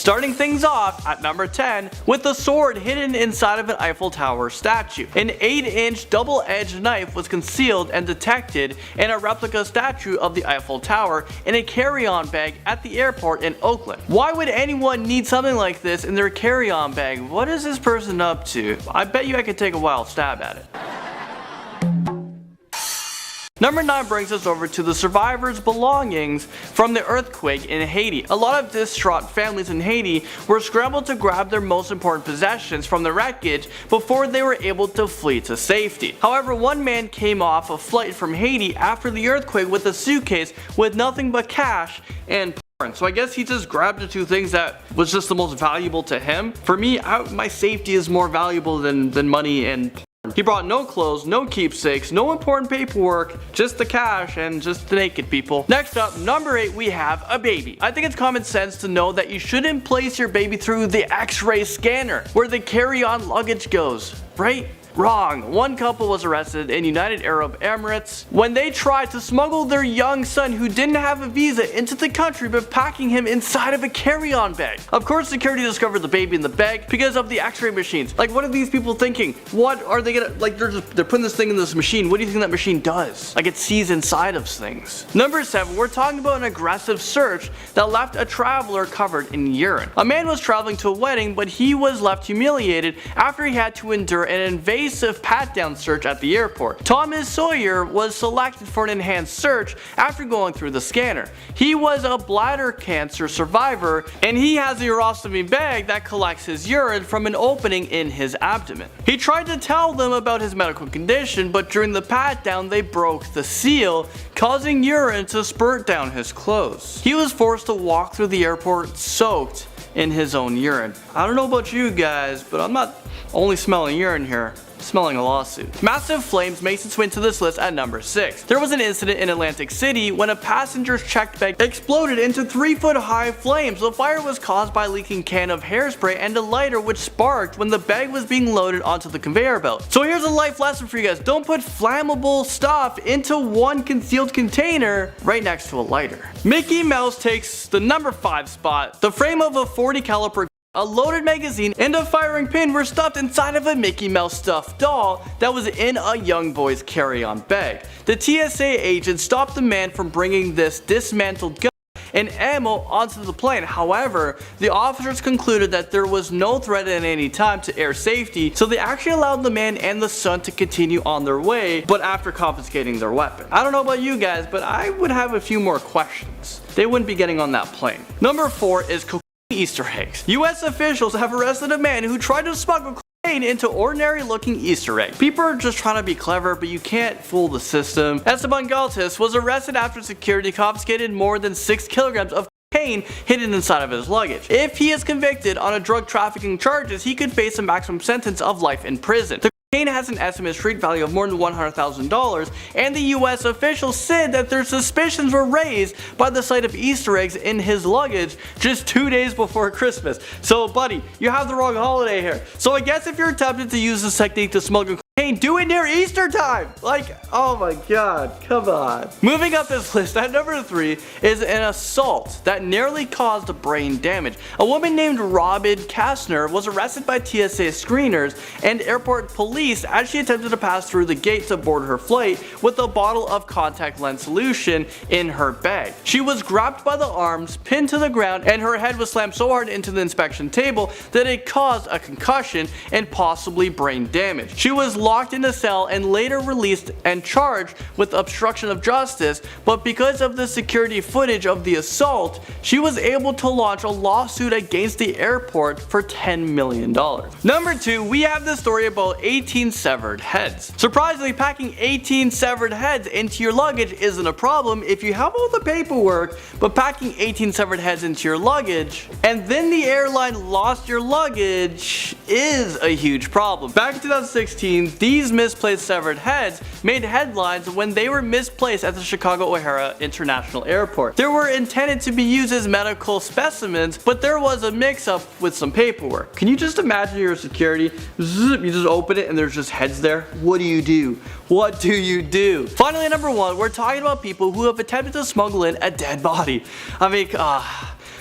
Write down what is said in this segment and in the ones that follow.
Starting things off at number 10 with the sword hidden inside of an Eiffel Tower statue. An 8-inch double-edged knife was concealed and detected in a replica statue of the Eiffel Tower in a carry-on bag at the airport in Oakland. Why would anyone need something like this in their carry-on bag? What is this person up to? I bet you I could take a wild stab at it. Number 9 brings us over to the survivors' belongings from the earthquake in Haiti. A lot of distraught families in Haiti were scrambled to grab their most important possessions from the wreckage before they were able to flee to safety. However, one man came off a flight from Haiti after the earthquake with a suitcase with nothing but cash and porn. So I guess he just grabbed the two things that was just the most valuable to him. For me, my safety is more valuable than money and porn. He brought no clothes, no keepsakes, no important paperwork, just the cash and just the naked people. Next up, number 8, we have a baby. I think it's common sense to know that you shouldn't place your baby through the X-ray scanner where the carry-on luggage goes, right? Wrong. One couple was arrested in United Arab Emirates when they tried to smuggle their young son who didn't have a visa into the country by packing him inside of a carry-on bag. Of course, security discovered the baby in the bag because of the x-ray machines. Like, what are these people thinking? What are they gonna, like, they're putting this thing in this machine. What do you think that machine does? Like, it sees inside of things. Number 7, we're talking about an aggressive search that left a traveler covered in urine. A man was traveling to a wedding, but he was left humiliated after he had to endure an invasive pat-down search at the airport. Thomas Sawyer was selected for an enhanced search after going through the scanner. He was a bladder cancer survivor, and he has a urostomy bag that collects his urine from an opening in his abdomen. He tried to tell them about his medical condition, but during the pat-down they broke the seal, causing urine to spurt down his clothes. He was forced to walk through the airport soaked in his own urine. I don't know about you guys, but I'm not only smelling urine here. Smelling a lawsuit. Massive flames makes its way to this list at number 6. There was an incident in Atlantic City when a passenger's checked bag exploded into 3-foot-high flames. The fire was caused by a leaking can of hairspray and a lighter which sparked when the bag was being loaded onto the conveyor belt. So here's a life lesson for you guys. Don't put flammable stuff into one concealed container right next to a lighter. Mickey Mouse takes the number 5 spot. The frame of a .40 caliber, a loaded magazine, and a firing pin were stuffed inside of a Mickey Mouse stuffed doll that was in a young boy's carry-on bag. The TSA agent stopped the man from bringing this dismantled gun and ammo onto the plane. However, the officers concluded that there was no threat at any time to air safety, so they actually allowed the man and the son to continue on their way, but after confiscating their weapon. I don't know about you guys, but I would have a few more questions. They wouldn't be getting on that plane. Number 4 is Easter eggs. US officials have arrested a man who tried to smuggle cocaine into ordinary looking Easter eggs. People are just trying to be clever, but you can't fool the system. Esteban Galtis was arrested after security confiscated more than 6 kilograms of cocaine hidden inside of his luggage. If he is convicted on a drug trafficking charges, he could face a maximum sentence of life in prison. The cocaine has an estimated street value of more than $100,000, and the US officials said that their suspicions were raised by the sight of Easter eggs in his luggage just 2 days before Christmas. So buddy, you have the wrong holiday here. So I guess if you're tempted to use this technique to smuggle cocaine, do it near Easter time! Like, oh my god, come on. Moving up this list at number 3 is an assault that nearly caused brain damage. A woman named Robin Kastner was arrested by TSA screeners and airport police as she attempted to pass through the gate to board her flight with a bottle of contact lens solution in her bag. She was grabbed by the arms, pinned to the ground, and her head was slammed so hard into the inspection table that it caused a concussion and possibly brain damage. She was locked in a cell and later released and charged with obstruction of justice, but because of the security footage of the assault, she was able to launch a lawsuit against the airport for $10 million. Number 2, we have the story about 18 severed heads. Surprisingly, packing 18 severed heads into your luggage isn't a problem if you have all the paperwork, but packing 18 severed heads into your luggage and then the airline lost your luggage is a huge problem. Back in 2016, these misplaced severed heads made headlines when they were misplaced at the Chicago O'Hare International Airport. They were intended to be used as medical specimens, but there was a mix-up with some paperwork. Can you just imagine your security? Zip, you just open it and there's just heads there. What do you do? What do you do? Finally, at number 1, we're talking about people who have attempted to smuggle in a dead body. I mean,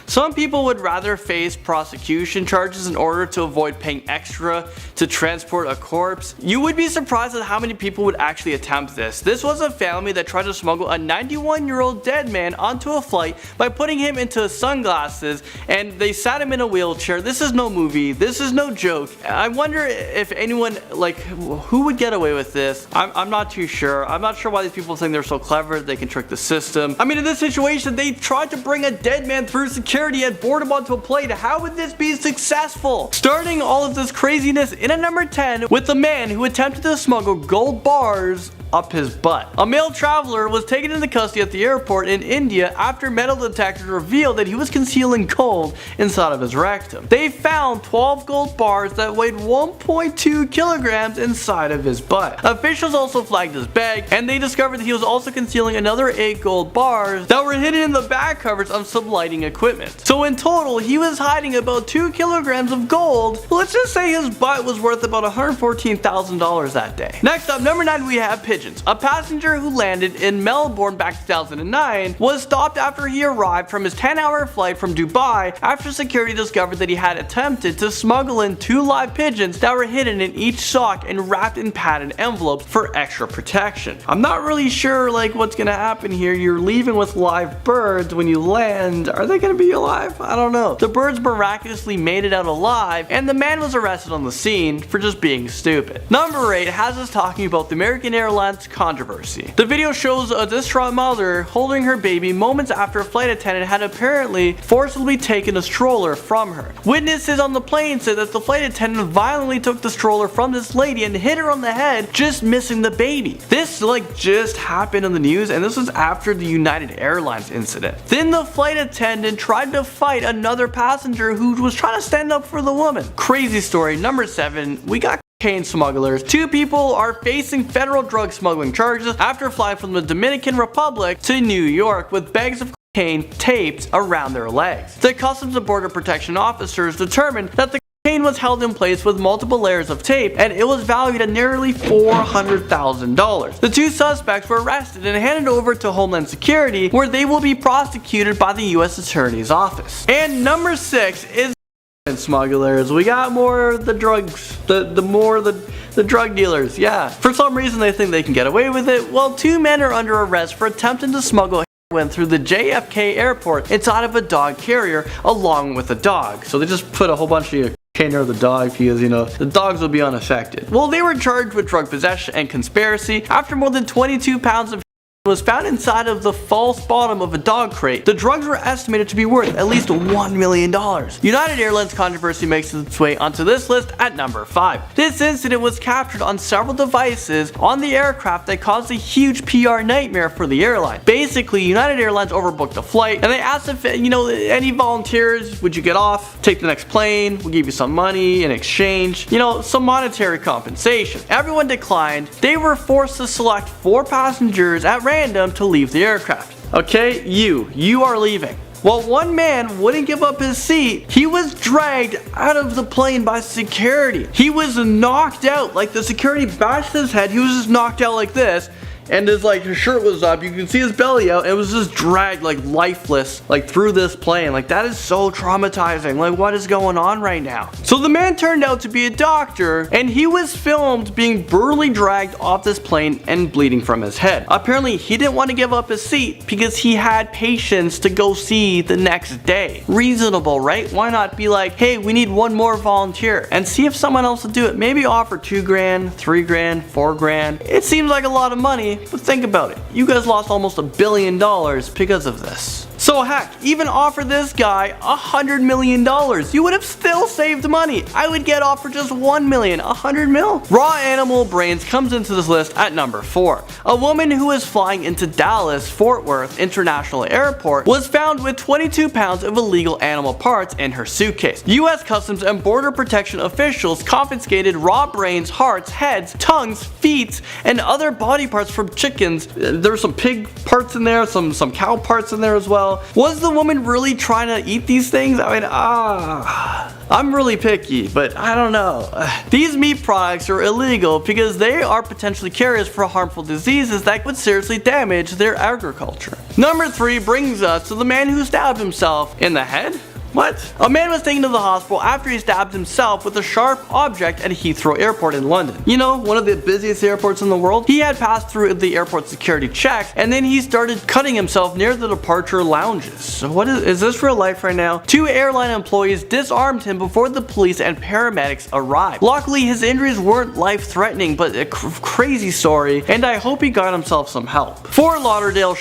Some people would rather face prosecution charges in order to avoid paying extra to transport a corpse. You would be surprised at how many people would actually attempt this. This was a family that tried to smuggle a 91-year-old dead man onto a flight by putting him into sunglasses, and they sat him in a wheelchair. This is no movie. This is no joke. I wonder if anyone, like, who would get away with this? I'm not too sure. I'm not sure why these people think they're so clever that they can trick the system. I mean, in this situation, they tried to bring a dead man through security and board him onto a plane. How would this be successful? Starting all of this craziness in at number 10 with the man who attempted to smuggle gold bars up his butt. A male traveler was taken into custody at the airport in India after metal detectors revealed that he was concealing gold inside of his rectum. They found 12 gold bars that weighed 1.2 kilograms inside of his butt. Officials also flagged his bag, and they discovered that he was also concealing another 8 gold bars that were hidden in the back covers of some lighting equipment. So in total, he was hiding about 2 kilograms of gold. Let's just say his butt was worth about $114,000 that day. Next up, number 9, we have Pigeons. A passenger who landed in Melbourne back in 2009 was stopped after he arrived from his 10-hour flight from Dubai after security discovered that he had attempted to smuggle in 2 live pigeons that were hidden in each sock and wrapped in padded envelopes for extra protection. I'm not really sure like what's gonna happen here. You're leaving with live birds when you land. Are they gonna be alive? I don't know. The birds miraculously made it out alive, and the man was arrested on the scene for just being stupid. Number 8 has us talking about the American Airlines controversy. The video shows a distraught mother holding her baby moments after a flight attendant had apparently forcibly taken a stroller from her. Witnesses on the plane said that the flight attendant violently took the stroller from this lady and hit her on the head, just missing the baby. This just happened in the news, and this was after the United Airlines incident. Then the flight attendant tried to fight another passenger who was trying to stand up for the woman. Crazy story. Number 7, we got cocaine smugglers. 2 people are facing federal drug smuggling charges after flying from the Dominican Republic to New York with bags of cocaine taped around their legs. The Customs and Border Protection officers determined that the cocaine was held in place with multiple layers of tape, and it was valued at nearly $400,000. The 2 suspects were arrested and handed over to Homeland Security, where they will be prosecuted by the U.S. Attorney's Office. And number 6 is smugglers. We got more of the drugs, the drug dealers. Yeah, for some reason they think they can get away with it. Well, 2 men are under arrest for attempting to smuggle heroin through the JFK airport inside of a dog carrier along with a dog. So they just put a whole bunch of cocaine near the dog because, you know, the dogs will be unaffected. Well, they were charged with drug possession and conspiracy after more than 22 pounds of was found inside of the false bottom of a dog crate. The drugs were estimated to be worth at least $1 million. United Airlines controversy makes its way onto this list at number 5. This incident was captured on several devices on the aircraft that caused a huge PR nightmare for the airline. Basically, United Airlines overbooked the flight, and they asked if, you know, any volunteers, would you get off, take the next plane, we'll give you some money in exchange, you know, some monetary compensation. Everyone declined. They were forced to select 4 passengers at random to leave the aircraft. Okay, you are leaving. Well, one man wouldn't give up his seat. He was dragged out of the plane by security. He was knocked out. Like, the security bashed his head. He was just knocked out like this. And his shirt was up, you can see his belly out, and it was just dragged lifeless through this plane. That is so traumatizing. What is going on right now? So the man turned out to be a doctor, and he was filmed being brutally dragged off this plane and bleeding from his head. Apparently he didn't want to give up his seat because he had patients to go see the next day. Reasonable, right? Why not be like, hey, we need 1 more volunteer, and see if someone else will do it. Maybe offer $2 grand, $3 grand, $4 grand. It seems like a lot of money, but think about it. You guys lost almost $1 billion because of this. So heck, even offer this guy $100 million. You would have still saved money. I would get off for just $1 million, 100 mil. Raw animal brains comes into this list at number 4. A woman who was flying into Dallas Fort Worth International Airport was found with 22 pounds of illegal animal parts in her suitcase. U.S. Customs and Border Protection officials confiscated raw brains, hearts, heads, tongues, feet, and other body parts from chickens. There were some pig parts in there, some cow parts in there as well. Was the woman really trying to eat these things? I mean, I'm really picky, but I don't know. These meat products are illegal because they are potentially carriers for harmful diseases that would seriously damage their agriculture. Number 3 brings us to the man who stabbed himself in the head. What? A man was taken to the hospital after he stabbed himself with a sharp object at Heathrow Airport in London. You know, one of the busiest airports in the world. He had passed through the airport security checks, and then he started cutting himself near the departure lounges. So what is this real life right now? 2 airline employees disarmed him before the police and paramedics arrived. Luckily, his injuries weren't life-threatening, but a crazy story, and I hope he got himself some help. Fort Lauderdale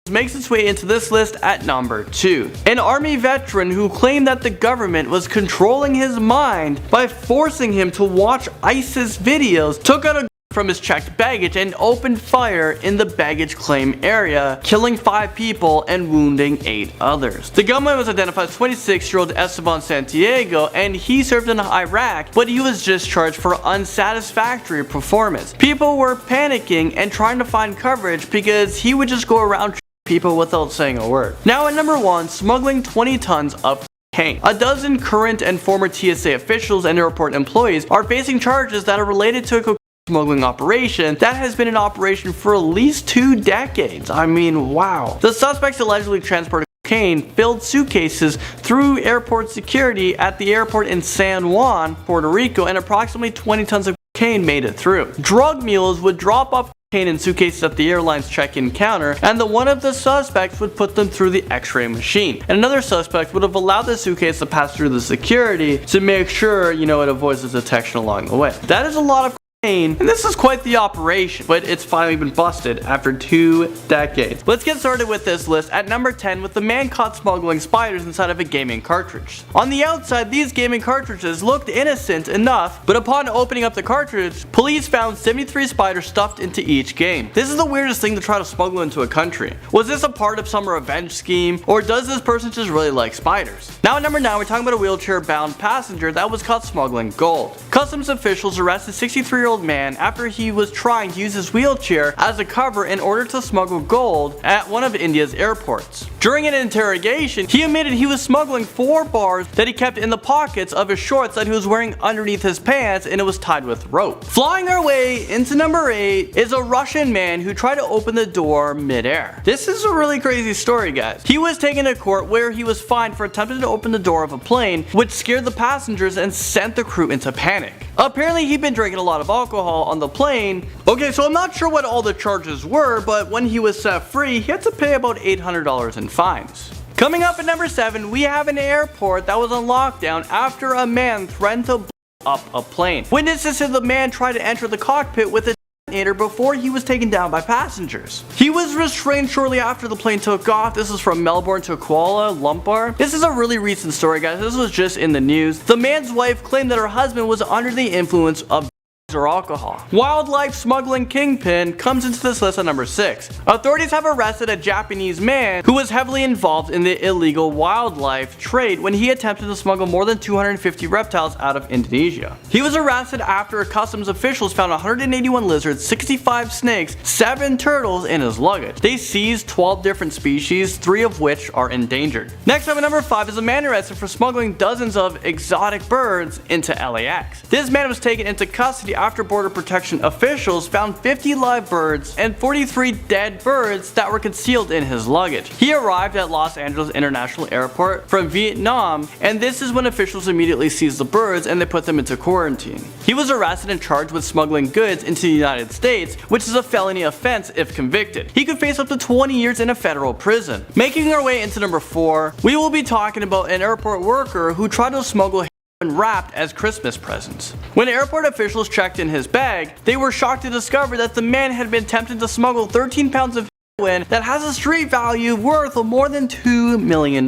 makes its way into this list at number 2. An army veteran who claimed that the government was controlling his mind by forcing him to watch ISIS videos took out a gun from his checked baggage and opened fire in the baggage claim area, killing 5 people and wounding 8 others. The gunman was identified as 26-year-old Esteban Santiago, and he served in Iraq, but he was discharged for unsatisfactory performance. People were panicking and trying to find coverage because he would just go around people without saying a word. Now at number 1, smuggling 20 tons of cocaine. A dozen current and former TSA officials and airport employees are facing charges that are related to a cocaine smuggling operation that has been in operation for at least 2 decades. I mean, wow. The suspects allegedly transported cocaine-filled suitcases through airport security at the airport in San Juan, Puerto Rico, and approximately 20 tons of cocaine made it through. Drug mules would drop off in suitcases at the airline's check-in counter, and one of the suspects would put them through the x-ray machine. And another suspect would have allowed the suitcase to pass through the security to make sure, you know, it avoids the detection along the way. That is a lot of and this is quite the operation, but it's finally been busted after 2 decades. Let's get started with this list at number 10 with the man caught smuggling spiders inside of a gaming cartridge. On the outside, these gaming cartridges looked innocent enough, but upon opening up the cartridge, police found 73 spiders stuffed into each game. This is the weirdest thing to try to smuggle into a country. Was this a part of some revenge scheme, or does this person just really like spiders? Now at number 9, we're talking about a wheelchair-bound passenger that was caught smuggling gold. Customs officials arrested 63-year-old man after he was trying to use his wheelchair as a cover in order to smuggle gold at one of India's airports. During an interrogation, he admitted he was smuggling 4 bars that he kept in the pockets of his shorts that he was wearing underneath his pants, and it was tied with rope. Flying our way into number 8 is a Russian man who tried to open the door mid-air. This is a really crazy story, guys. He was taken to court where he was fined for attempting to open the door of a plane, which scared the passengers and sent the crew into panic. Apparently he'd been drinking a lot of alcohol on the plane. Okay, so I'm not sure what all the charges were, but when he was set free, he had to pay about $800 in fines. Coming up at number 7, we have an airport that was on lockdown after a man threatened to blow up a plane. Witnesses said the man tried to enter the cockpit with a detonator before he was taken down by passengers. He was restrained shortly after the plane took off. This is from Melbourne to Kuala Lumpur. This is a really recent story, guys. This was just in the news. The man's wife claimed that her husband was under the influence of or alcohol. Wildlife smuggling kingpin comes into this list at number 6. Authorities have arrested a Japanese man who was heavily involved in the illegal wildlife trade when he attempted to smuggle more than 250 reptiles out of Indonesia. He was arrested after customs officials found 181 lizards, 65 snakes, 7 turtles in his luggage. They seized 12 different species, 3 of which are endangered. Next up at number 5 is a man arrested for smuggling dozens of exotic birds into LAX. This man was taken into custody after Border Protection officials found 50 live birds and 43 dead birds that were concealed in his luggage. He arrived at Los Angeles International Airport from Vietnam, and this is when officials immediately seized the birds and they put them into quarantine. He was arrested and charged with smuggling goods into the United States, which is a felony offense if convicted. He could face up to 20 years in a federal prison. Making our way into number 4, we will be talking about an airport worker who tried to smuggle wrapped as Christmas presents. When airport officials checked in his bag, they were shocked to discover that the man had been attempting to smuggle 13 pounds of heroin that has a street value worth of more than $2 million.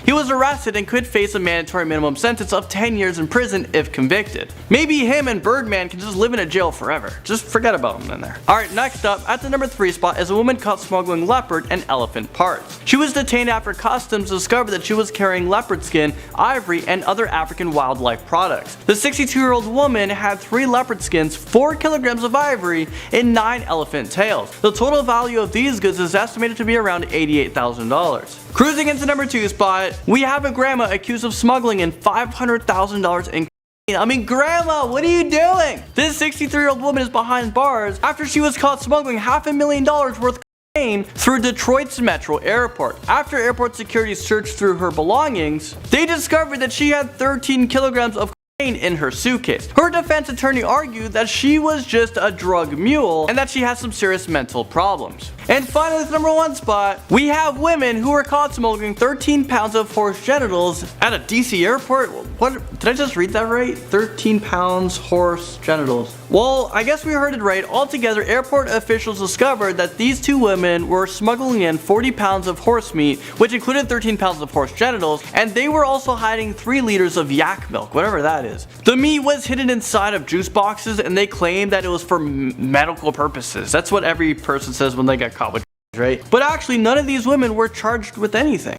He was arrested and could face a mandatory minimum sentence of 10 years in prison if convicted. Maybe him and Birdman can just live in a jail forever. Just forget about him in there. Alright, next up, at the number 3 spot is a woman caught smuggling leopard and elephant parts. She was detained after customs discovered that she was carrying leopard skin, ivory, and other African wildlife products. The 62-year-old woman had 3 leopard skins, 4 kilograms of ivory, and 9 elephant tails. The total value of these goods is estimated to be around $88,000. Cruising into number 2 spot, we have a grandma accused of smuggling in $500,000 in. I mean, grandma, what are you doing? This 63-year-old woman is behind bars after she was caught smuggling $500,000 worth of cocaine through Detroit's Metro Airport. After airport security searched through her belongings, they discovered that she had 13 kilograms of cocaine in her suitcase. Her defense attorney argued that she was just a drug mule and that she has some serious mental problems. And finally, the number 1 spot, we have women who were caught smuggling 13 pounds of horse genitals at a DC airport. What? Did I just read that right? 13 pounds horse genitals. Well, I guess we heard it right. Altogether, airport officials discovered that these 2 women were smuggling in 40 pounds of horse meat, which included 13 pounds of horse genitals, and they were also hiding 3 liters of yak milk, whatever that is. The meat was hidden inside of juice boxes, and they claimed that it was for medical purposes. That's what every person says when they get caught with, right? But actually, none of these women were charged with anything.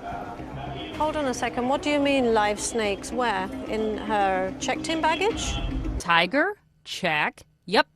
Hold on a second, what do you mean live snakes? Where? In her checked-in baggage? Tiger? Check. Yep.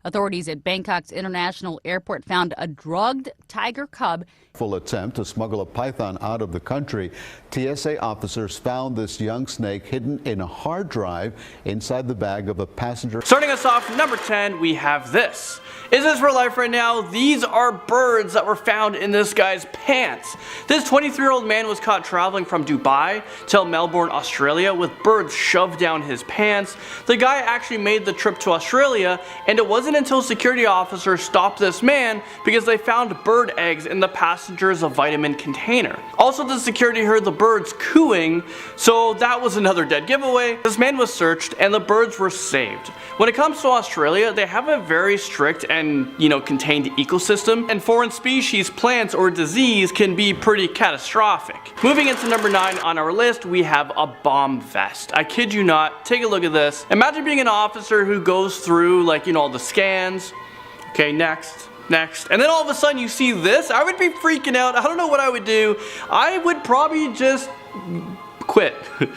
Authorities at Bangkok's International Airport found a drugged tiger cub. Full attempt to smuggle a python out of the country. TSA officers found this young snake hidden in a hard drive inside the bag of a passenger. Starting us off, number 10, we have this. Is this real life right now? These are birds that were found in this guy's pants. This 23-year-old man was caught traveling from Dubai to Melbourne, Australia with birds shoved down his pants. The guy actually made the trip to Australia, and it wasn't until security officers stopped this man because they found bird eggs in the passenger's vitamin container. Also, the security heard the birds cooing, so that was another dead giveaway. This man was searched and the birds were saved. When it comes to Australia, they have a very strict and, contained ecosystem, and foreign species, plants, or disease can be pretty catastrophic. Moving into number 9 on our list, we have a bomb vest. I kid you not, take a look at this. Imagine being an officer who goes through, all the scans. Okay, next. And then all of a sudden you see this. I would be freaking out. I don't know what I would do. I would probably just quit.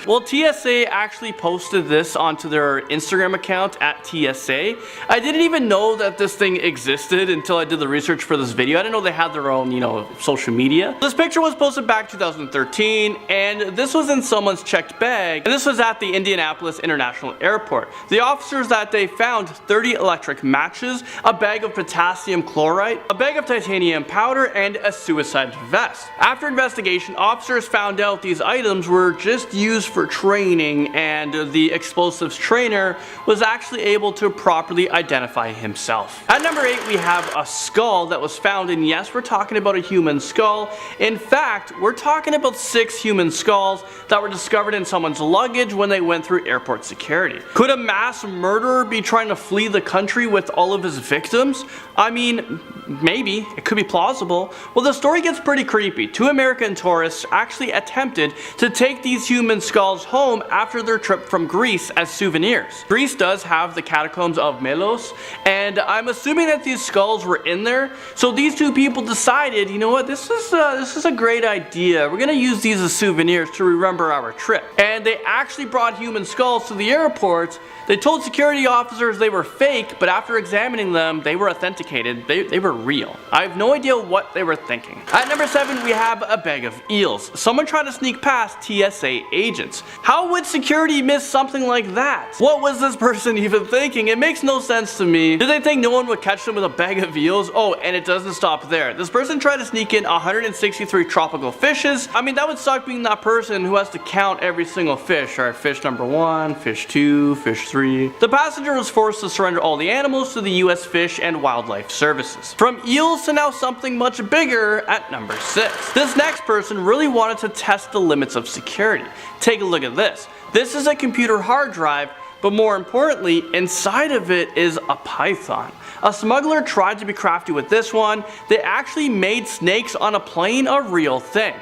Well, TSA actually posted this onto their Instagram account at TSA. I didn't even know that this thing existed until I did the research for this video. I didn't know they had their own, social media. This picture was posted back 2013, and this was in someone's checked bag, and this was at the Indianapolis International Airport. The officers that day found 30 electric matches, a bag of potassium chloride, a bag of titanium powder, and a suicide vest. After investigation, officers found out these items were just used for training, and the explosives trainer was actually able to properly identify himself. At number 8, we have a skull that was found, and yes, we're talking about a human skull. In fact, we're talking about 6 human skulls that were discovered in someone's luggage when they went through airport security. Could a mass murderer be trying to flee the country with all of his victims? I mean, maybe. It could be plausible. Well, the story gets pretty creepy. 2 American tourists actually attempted to take these human skulls home after their trip from Greece as souvenirs. Greece does have the catacombs of Melos, and I'm assuming that these skulls were in there. So these 2 people decided, you know what, this is a great idea. We're gonna use these as souvenirs to remember our trip. And they actually brought human skulls to the airport. They told security officers they were fake, but after examining them, they were authenticated. They were real. I have no idea what they were thinking. At number 7, we have a bag of eels. Someone tried to sneak past TSA agents. How would security miss something like that? What was this person even thinking? It makes no sense to me. Did they think no one would catch them with a bag of eels? Oh, and it doesn't stop there. This person tried to sneak in 163 tropical fishes. I mean, that would suck being that person who has to count every single fish. Alright, fish number 1, fish 2, fish 3. The passenger was forced to surrender all the animals to the U.S. Fish and Wildlife Services. From eels to now something much bigger at number 6. This next person really wanted to test the limits of security. Take a look at this. This is a computer hard drive, but more importantly, inside of it is a python. A smuggler tried to be crafty with this one. They actually made snakes on a plane a real thing.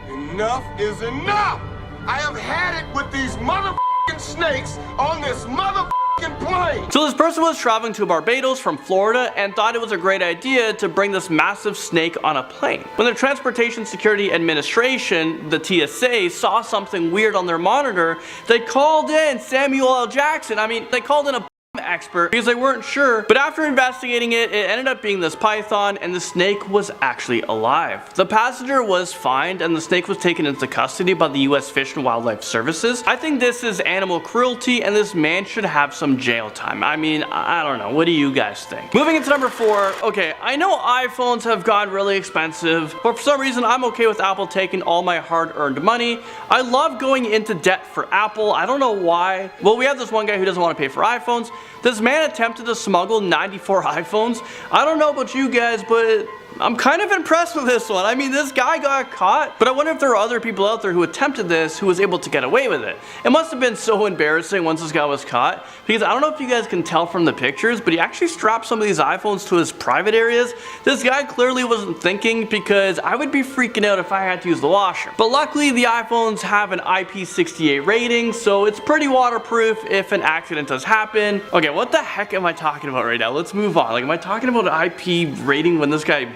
Enough is enough! I have had it with these motherfucking snakes on this motherfucking plane! So this person was traveling to Barbados from Florida and thought it was a great idea to bring this massive snake on a plane. When the Transportation Security Administration, the TSA, saw something weird on their monitor, they called in Samuel L. Jackson. I mean, they called in a expert because they weren't sure, but after investigating it, it ended up being this python, and the snake was actually alive. The passenger was fined and the snake was taken into custody by the US Fish and Wildlife Services. I think this is animal cruelty and this man should have some jail time. I mean, I don't know. What do you guys think? Moving into number 4. Okay, I know iPhones have gotten really expensive, but for some reason I'm okay with Apple taking all my hard-earned money. I love going into debt for Apple. I don't know why. Well, we have this one guy who doesn't want to pay for iPhones. This man attempted to smuggle 94 iPhones. I don't know about you guys, but I'm kind of impressed with this one. I mean, this guy got caught, but I wonder if there are other people out there who attempted this who was able to get away with it. It must have been so embarrassing once this guy was caught, because I don't know if you guys can tell from the pictures, but he actually strapped some of these iPhones to his private areas. This guy clearly wasn't thinking, because I would be freaking out if I had to use the washer. But luckily, the iPhones have an IP68 rating, so it's pretty waterproof if an accident does happen. Okay, what the heck am I talking about right now? Let's move on. Like, am I talking about an IP rating when this guy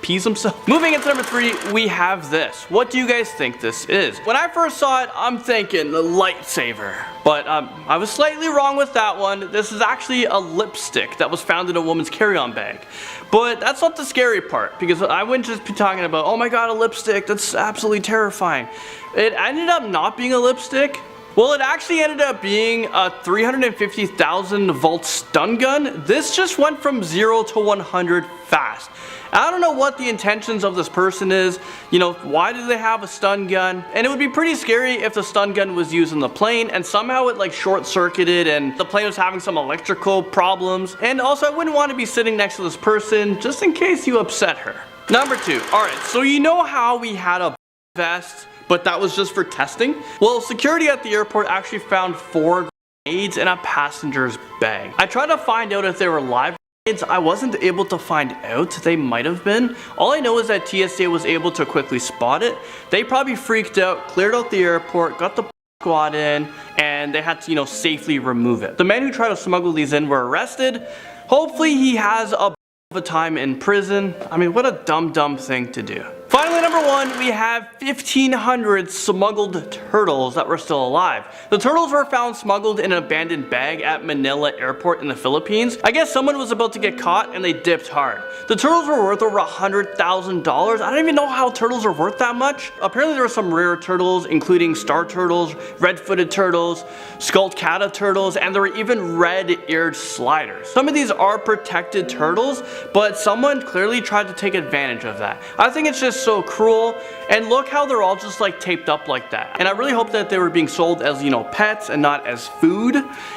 pees himself? Moving into number 3, we have this. What do you guys think this is? When I first saw it, I'm thinking a lightsaber, but I was slightly wrong with that one. This is actually a lipstick that was found in a woman's carry-on bag. But that's not the scary part, because I wouldn't just be talking about, oh my god, a lipstick, that's absolutely terrifying. It ended up not being a lipstick. Well, it actually ended up being a 350,000 volt stun gun. This just went from 0 to 100 fast. I don't know what the intentions of this person is. You know, why do they have a stun gun? And it would be pretty scary if the stun gun was used in the plane and somehow it like short-circuited and the plane was having some electrical problems. And also, I wouldn't want to be sitting next to this person just in case you upset her. Number 2. Alright, so you know how we had a vest, but that was just for testing? Well, security at the airport actually found 4 grenades in a passenger's bag. I tried to find out if they were live grenades. I wasn't able to find out. They might have been. All I know is that TSA was able to quickly spot it. They probably freaked out, cleared out the airport, got the squad in, and they had to, you know, safely remove it. The men who tried to smuggle these in were arrested. Hopefully he has a time in prison. I mean, what a dumb thing to do. Finally, number 1, we have 1,500 smuggled turtles that were still alive. The turtles were found smuggled in an abandoned bag at Manila Airport in the Philippines. I guess someone was about to get caught and they dipped hard. The turtles were worth over $100,000. I don't even know how turtles are worth that much. Apparently there were some rare turtles, including star turtles, red-footed turtles, skullcata turtles, and there were even red-eared sliders. Some of these are protected turtles, but someone clearly tried to take advantage of that. I think it's just so cruel, and look how they're all just like taped up like that. And I really hope that they were being sold as, you know, pets and not as food.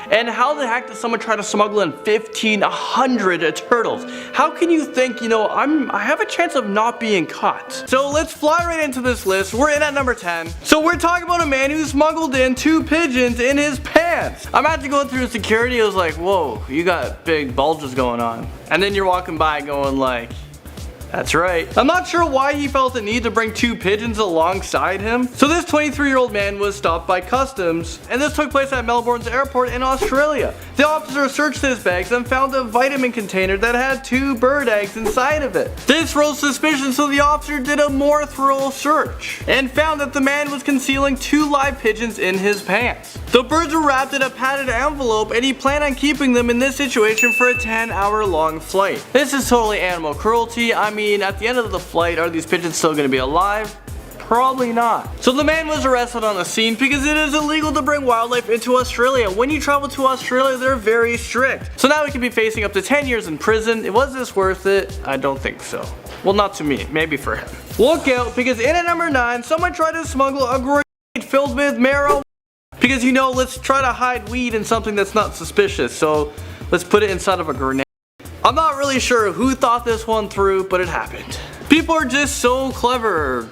And how the heck did someone try to smuggle in 1,500 turtles? How can you think, you know, I have a chance of not being caught? So let's fly right into this list. We're in at number 10. So we're talking about a man who smuggled in 2 pigeons in his pants. I'm after going through security. I was like, whoa, you got big bulges going on. And then you're walking by going like, that's right. I'm not sure why he felt the need to bring 2 pigeons alongside him. So this 23-year-old man was stopped by customs, and this took place at Melbourne's airport in Australia. The officer searched his bags and found a vitamin container that had 2 bird eggs inside of it. This rose suspicion, so the officer did a more thorough search and found that the man was concealing 2 live pigeons in his pants. The birds were wrapped in a padded envelope, and he planned on keeping them in this situation for a 10-hour-long flight. This is totally animal cruelty. I mean, at the end of the flight, are these pigeons still going to be alive? Probably not. So the man was arrested on the scene because it is illegal to bring wildlife into Australia. When you travel to Australia, they're very strict. So now he could be facing up to 10 years in prison. Was this worth it? I don't think so. Well, not to me. Maybe for him. Look out, because in at number 9, someone tried to smuggle a grenade filled with marijuana. Because, you know, let's try to hide weed in something that's not suspicious. So let's put it inside of a grenade. I'm not really sure who thought this one through, but it happened. People are just so clever.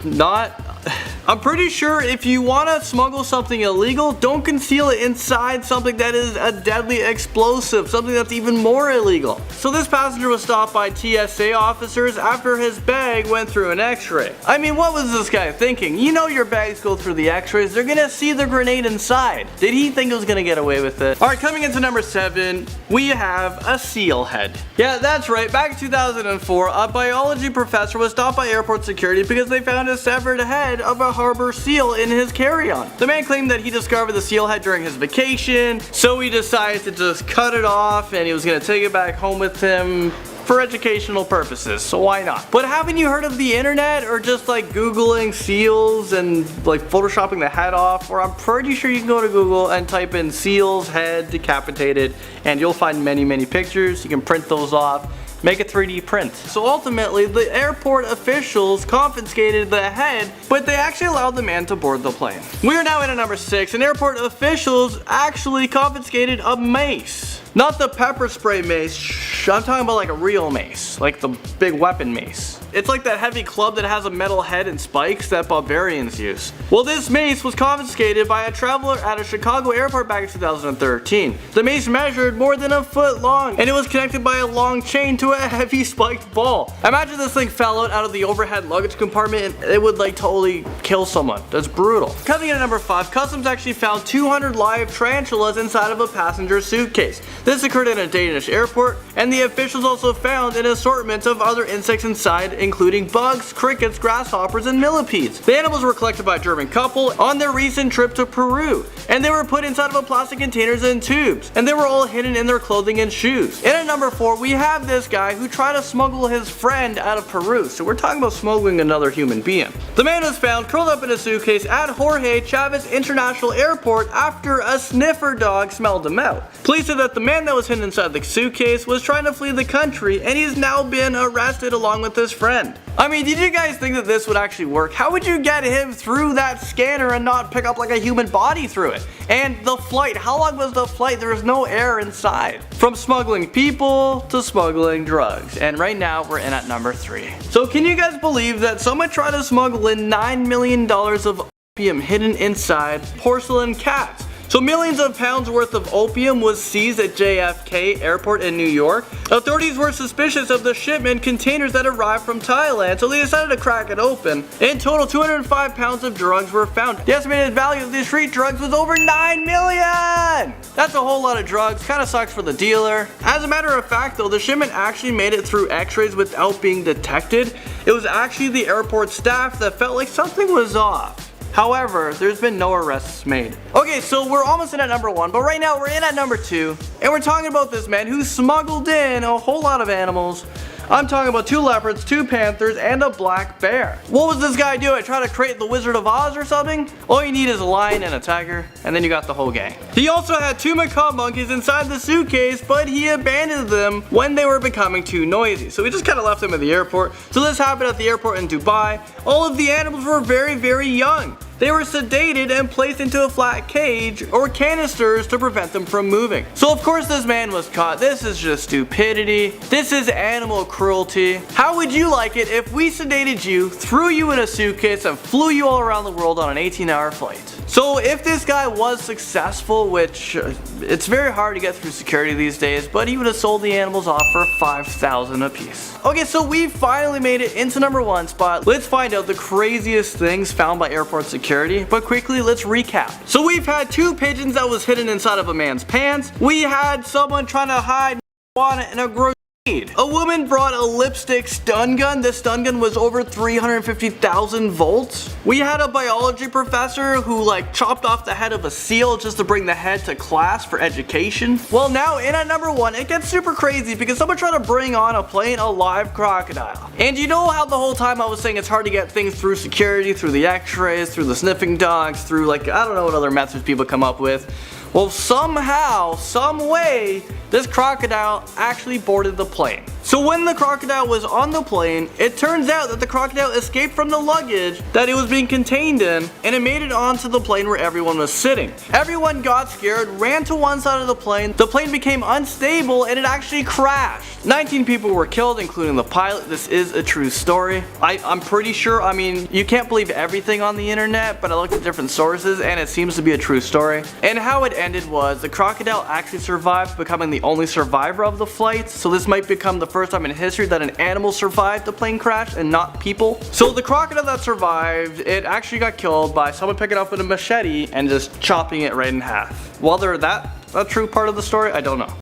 I'm pretty sure if you want to smuggle something illegal, don't conceal it inside something that is a deadly explosive, something that's even more illegal. So this passenger was stopped by TSA officers after his bag went through an x-ray. I mean, what was this guy thinking? You know your bags go through the x-rays, they're gonna see the grenade inside. Did he think he was gonna get away with it? Alright, coming into number 7, we have a seal head. Yeah, that's right, back in 2004, a biology professor was stopped by airport security because they found a severed head of a harbor seal in his carry-on. The man claimed that he discovered the seal head during his vacation, so he decided to just cut it off and he was gonna take it back home with him for educational purposes, so why not? But haven't you heard of the internet, or just like googling seals and like photoshopping the head off? Or I'm pretty sure you can go to Google and type in seals head decapitated and you'll find many pictures. You can print those off, make a 3D print. So ultimately, the airport officials confiscated the head, but they actually allowed the man to board the plane. We are now in at number 6, and airport officials actually confiscated a mace. Not the pepper spray mace, I'm talking about like a real mace, like the big weapon mace. It's like that heavy club that has a metal head and spikes that barbarians use. Well, this mace was confiscated by a traveler at a Chicago airport back in 2013. The mace measured more than a foot long, and it was connected by a long chain to a heavy spiked ball. Imagine this thing fell out of the overhead luggage compartment and it would like totally kill someone. That's brutal. Coming in at number 5, customs actually found 200 live tarantulas inside of a passenger suitcase. This occurred in a Danish airport, and the officials also found an assortment of other insects inside, including bugs, crickets, grasshoppers, and millipedes. The animals were collected by a German couple on their recent trip to Peru, and they were put inside of a plastic containers and tubes, and they were all hidden in their clothing and shoes. And at number 4, we have this guy who tried to smuggle his friend out of Peru, so we're talking about smuggling another human being. The man was found curled up in a suitcase at Jorge Chavez International Airport after a sniffer dog smelled him out. Police said that the man that was hidden inside the suitcase was trying to flee the country, and he's now been arrested along with his friend. I mean, did you guys think that this would actually work? How would you get him through that scanner and not pick up like a human body through it? And the flight, how long was the flight? There was no air inside. From smuggling people to smuggling drugs. And right now we're in at number 3. So can you guys believe that someone tried to smuggle in $9 million of opium hidden inside porcelain cats? So millions of pounds worth of opium was seized at JFK Airport in New York. Authorities were suspicious of the shipment containers that arrived from Thailand, so they decided to crack it open. In total, 205 pounds of drugs were found. The estimated value of these street drugs was over $9 million! That's a whole lot of drugs, kinda sucks for the dealer. As a matter of fact though, the shipment actually made it through x-rays without being detected. It was actually the airport staff that felt like something was off. However, there's been no arrests made. Okay, so we're almost in at number 1, but right now we're in at number 2, and we're talking about this man who smuggled in a whole lot of animals. I'm talking about 2 leopards, 2 panthers, and a black bear. What was this guy doing? Try to create the Wizard of Oz or something? All you need is a lion and a tiger, and then you got the whole gang. He also had 2 macaque monkeys inside the suitcase, but he abandoned them when they were becoming too noisy. So he just kind of left them at the airport. So this happened at the airport in Dubai. All of the animals were very young. They were sedated and placed into a flat cage or canisters to prevent them from moving. So of course this man was caught. This is just stupidity. This is animal cruelty. How would you like it if we sedated you, threw you in a suitcase, and flew you all around the world on an 18-hour flight? So if this guy was successful, which it's very hard to get through security these days, but he would have sold the animals off for $5,000 a piece. Okay, so we finally made it into number 1 spot. Let's find out the craziest things found by airport security, but quickly let's recap. So we've had 2 pigeons that was hidden inside of a man's pants. We had someone trying to hide marijuana in a grocery. A woman brought a lipstick stun gun. This stun gun was over 350,000 volts. We had a biology professor who like chopped off the head of a seal just to bring the head to class for education. Well, now in at number 1, it gets super crazy because someone tried to bring on a plane a live crocodile. And you know how the whole time I was saying it's hard to get things through security, through the x-rays, through the sniffing dogs, through like, I don't know what other methods people come up with. Well, somehow, some way, this crocodile actually boarded the plane. So when the crocodile was on the plane, it turns out that the crocodile escaped from the luggage that it was being contained in, and it made it onto the plane where everyone was sitting. Everyone got scared, ran to one side of the plane became unstable, and it actually crashed. 19 people were killed, including the pilot. This is a true story. I'm pretty sure, I mean, you can't believe everything on the internet, but I looked at different sources, and it seems to be a true story. And how it ended was the crocodile actually survived, becoming the only survivor of the flight. So this might become the first time in history that an animal survived the plane crash and not people. So the crocodile that survived, it actually got killed by someone picking up with a machete and just chopping it right in half. Whether that's a true part of the story, I don't know.